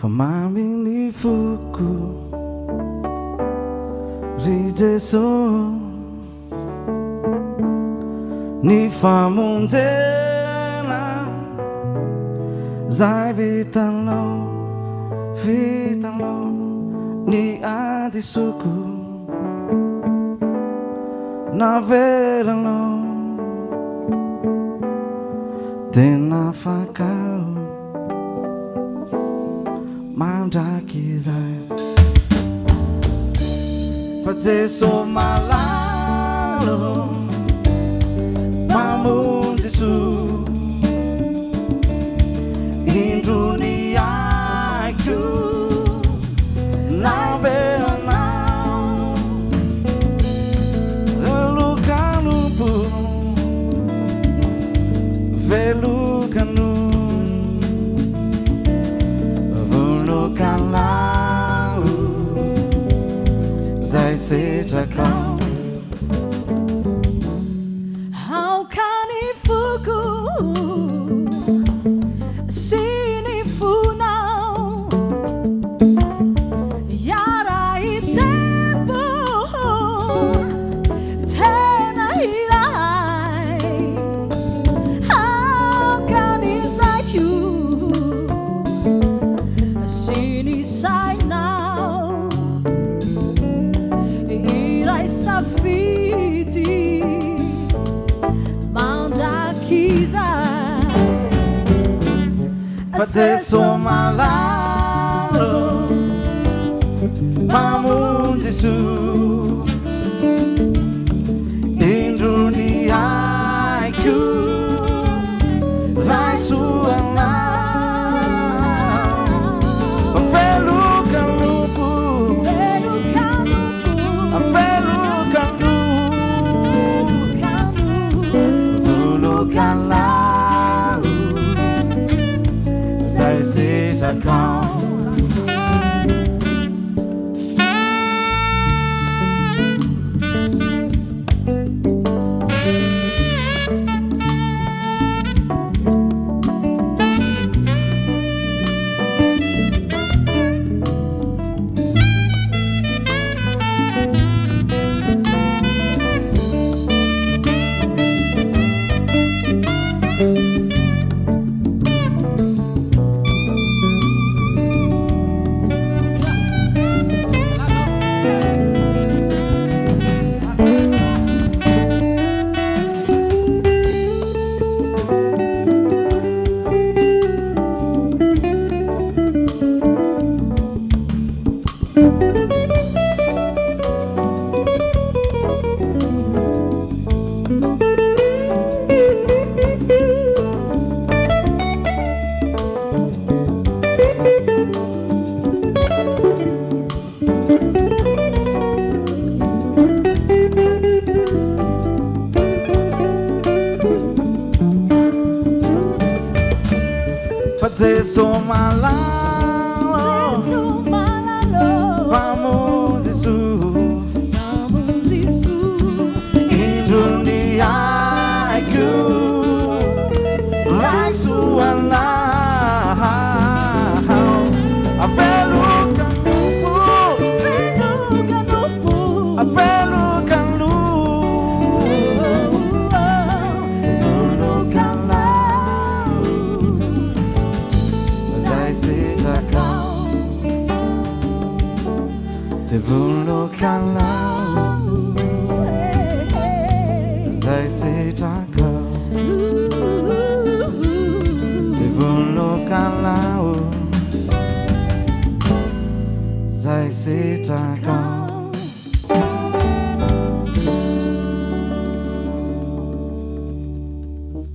mamin'ny Foko ry Jesosy ny famonjena zay vitanao ny adisoko navelanao tena fakao mandraky izay fa Jesosy malalo mamonjy soa indrony aiko navelanao velokanompo velokano volokanao zay setrakao fa Jesosy malalo mamonjy soa indrony aiko raisoanao velokanopo volokanao zay setrakao Jesosy malalo mamonjy soa indrony aiko raisoanao velokano volokanao zay setrakao volokanao zay setrakao